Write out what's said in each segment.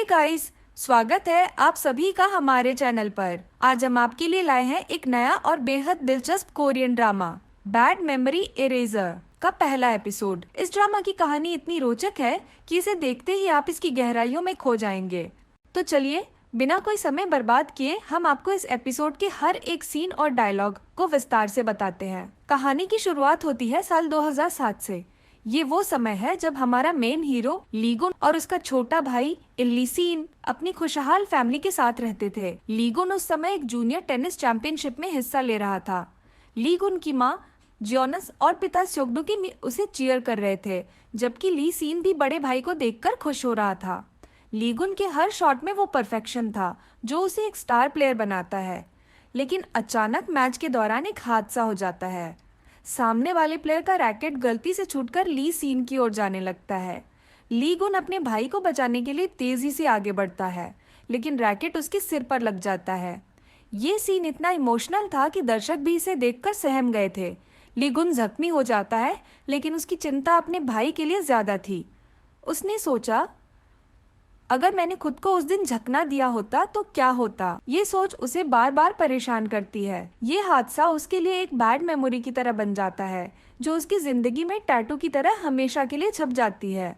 Guys, स्वागत है आप सभी का हमारे चैनल पर। आज हम आपके लिए लाए हैं एक नया और बेहद दिलचस्प Korean drama bad memory eraser का पहला एपिसोड। इस ड्रामा की कहानी इतनी रोचक है कि इसे देखते ही आप इसकी गहराइयों में खो जाएंगे। तो चलिए बिना कोई समय बर्बाद किए हम आपको इस एपिसोड के हर एक सीन और डायलॉग को विस्तार से बताते हैं। कहानी की शुरुआत होती है साल 2007 से। ये वो समय है जब हमारा मेन हीरो लीगुन और उसका छोटा भाई इल्लीसीन अपनी खुशहाल फैमिली के साथ रहते थे। लीगुन उस समय एक जूनियर टेनिस चैंपियनशिप में हिस्सा ले रहा था। लीगुन की माँ जियोनस और पिता स्योगडुकी उसे चीयर कर रहे थे, जबकि ली सीन भी बड़े भाई को देखकर खुश हो रहा था। लीगुन के हर शॉट में वो परफेक्शन था जो उसे एक स्टार प्लेयर बनाता है। लेकिन अचानक मैच के दौरान एक हादसा हो जाता है। सामने वाले प्लेयर का रैकेट गलती से छूटकर ली सीन की ओर जाने लगता है। लीगुन अपने भाई को बचाने के लिए तेजी से आगे बढ़ता है, लेकिन रैकेट उसके सिर पर लग जाता है। ये सीन इतना इमोशनल था कि दर्शक भी इसे देखकर सहम गए थे। लीगुन जख्मी हो जाता है, लेकिन उसकी चिंता अपने भाई के लिए ज्यादा थी। उसने सोचा, अगर मैंने खुद को उस दिन झकना दिया होता तो क्या होता। ये सोच उसे बार बार परेशान करती है। ये हादसा उसके लिए एक बैड मेमोरी की तरह बन जाता है, जो उसकी जिंदगी में टैटू की तरह हमेशा के लिए छप जाती है।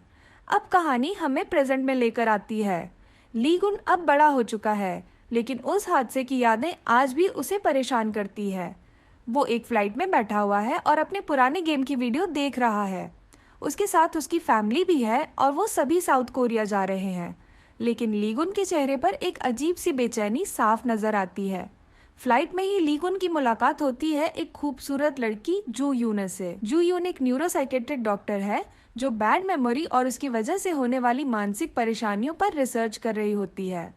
अब कहानी हमें प्रेजेंट में लेकर आती है। लीगुन अब बड़ा हो चुका है, लेकिन उस हादसे की यादें आज भी उसे परेशान करती है। वो एक फ्लाइट में बैठा हुआ है और अपने पुराने गेम की वीडियो देख रहा है। उसके साथ उसकी फैमिली भी है और वो सभी साउथ कोरिया जा रहे हैं। लेकिन लीगुन के चेहरे पर एक अजीब सी बेचैनी साफ नजर आती है। फ्लाइट में ही लीगुन की मुलाकात होती है एक खूबसूरत लड़की जू यून से। जू यून एक न्यूरोसाइकेट्रिक डॉक्टर है जो बैड मेमोरी और उसकी वजह से होने वाली मानसिक परेशानियों पर रिसर्च कर रही होती है।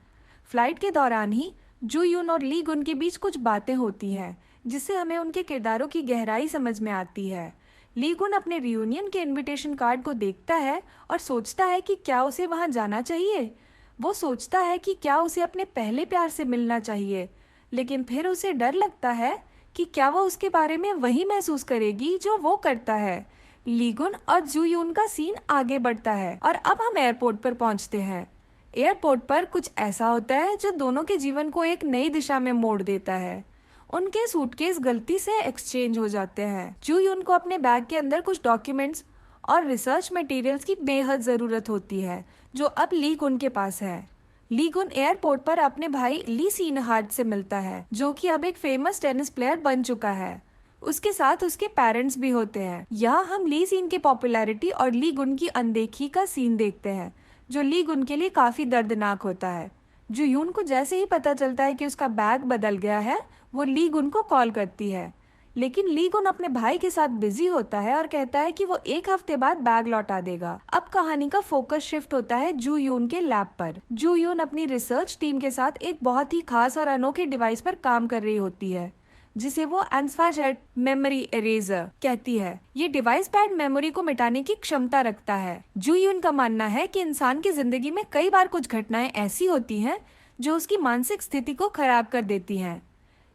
फ्लाइट के दौरान ही जू यून और लीगुन के बीच कुछ बातें होती हैं, जिससे हमें उनके किरदारों की गहराई समझ में आती है। लीगुन अपने रियूनियन के इनविटेशन कार्ड को देखता है और सोचता है कि क्या उसे वहां जाना चाहिए। वो सोचता है कि क्या उसे अपने पहले प्यार से मिलना चाहिए, लेकिन फिर उसे डर लगता है कि क्या वो उसके बारे में वही महसूस करेगी जो वो करता है। लीगुन और जू यून का सीन आगे बढ़ता है और अब हम एयरपोर्ट पर पहुंचते हैं। एयरपोर्ट पर कुछ ऐसा होता है जो दोनों के जीवन को एक नई दिशा में मोड़ देता है। उनके सूटकेस गलती से एक्सचेंज हो जाते हैं। जू यून को अपने बैग के अंदर कुछ डॉक्यूमेंट्स और रिसर्च मटेरियल्स की बेहद ज़रूरत होती है, जो अब लीगुन के पास है। लीगुन एयरपोर्ट पर अपने भाई ली सीनहार्ट से मिलता है, जो कि अब एक फेमस टेनिस प्लेयर बन चुका है। उसके साथ उसके पेरेंट्स भी होते हैं। यहाँ हम ली सीन की पॉपुलैरिटी और लीगुन की अनदेखी का सीन देखते हैं, जो लीगुन के लिए काफ़ी दर्दनाक होता है। जो यून को जैसे ही पता चलता है कि उसका बैग बदल गया है, वो लीगुन को कॉल करती है। लेकिन लीगुन अपने भाई के साथ बिजी होता है और कहता है कि वो एक हफ्ते बाद बैग लौटा देगा। अब कहानी का फोकस शिफ्ट होता है जू यून के लैब पर। जू यून अपनी रिसर्च टीम के साथ एक बहुत ही खास और अनोखे डिवाइस पर काम कर रही होती है, जिसे वो एंस्फाजेट मेमोरी इरेजर कहती है। ये डिवाइस बैड मेमोरी को मिटाने की क्षमता रखता है। जू यून का मानना है कि इंसान की जिंदगी में कई बार कुछ घटनाएं ऐसी होती हैं जो उसकी मानसिक स्थिति को खराब कर देती हैं।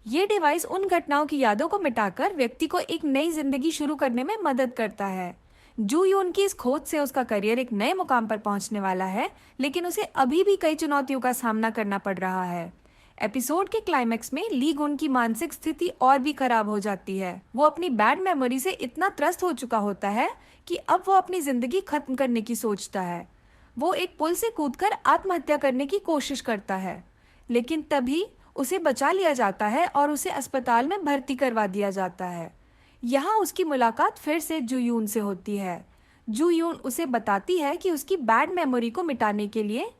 ये डिवाइस उन घटनाओं की यादों को मिटाकर व्यक्ति को एक नई जिंदगी शुरू करने में मदद करता है। जू यून की इस खोज से उसका करियर एक नए मुकाम पर पहुंचने वाला है, लेकिन उसे अभी भी कई चुनौतियों का सामना करना पड़ रहा है। एपिसोड के क्लाइमैक्स में लीगुन की मानसिक स्थिति और भी खराब हो जाती है। वो अपनी बैड मेमोरी से इतना त्रस्त हो चुका होता है कि अब वो अपनी जिंदगी खत्म करने की सोचता है। वो एक पुल से कूदकर आत्महत्या करने की कोशिश करता है, लेकिन तभी उसे बचा लिया जाता है और उसे अस्पताल में भर्ती करवा दिया जाता है। यहाँ उसकी मुलाकात फिर से जू यून से होती है। जू यून उसे बताती है कि उसकी बैड मेमोरी को मिटाने के लिए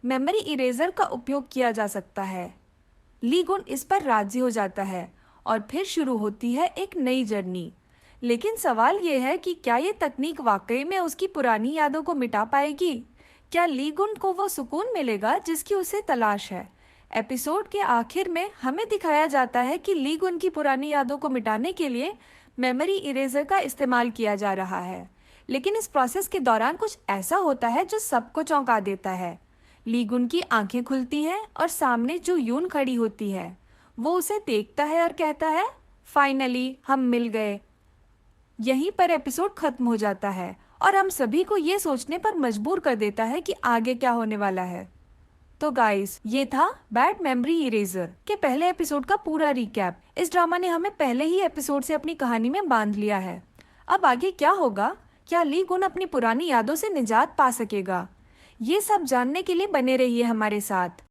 मेमोरी इरेजर का उपयोग किया जा सकता है। लीगुन इस पर राजी हो जाता है और फिर शुरू होती है एक नई जर्नी। लेकिन सवाल ये है कि क्या ये तकनीक वाकई में उसकी पुरानी यादों को मिटा पाएगी? क्या लीगुन को वो सुकून मिलेगा जिसकी उसे तलाश है? एपिसोड के आखिर में हमें दिखाया जाता है कि लीगुन की पुरानी यादों को मिटाने के लिए मेमोरी इरेजर का इस्तेमाल किया जा रहा है। लेकिन इस प्रोसेस के दौरान कुछ ऐसा होता है जो सबको चौंका देता है। लीगुन की आंखें खुलती हैं और सामने जो यून खड़ी होती है। वो उसे देखता है और कहता है, फाइनली हम मिल गए। यहीं पर एपिसोड खत्म हो जाता है और हम सभी को ये सोचने पर मजबूर कर देता है कि आगे क्या होने वाला है। तो गाइस, ये था बैड मेमोरी इरेजर के पहले एपिसोड का पूरा रिकैप। इस ड्रामा ने हमें पहले ही एपिसोड से अपनी कहानी में बांध लिया है। अब आगे क्या होगा? क्या ली गुन अपनी पुरानी यादों से निजात पा सकेगा? ये सब जानने के लिए बने रहिए हमारे साथ।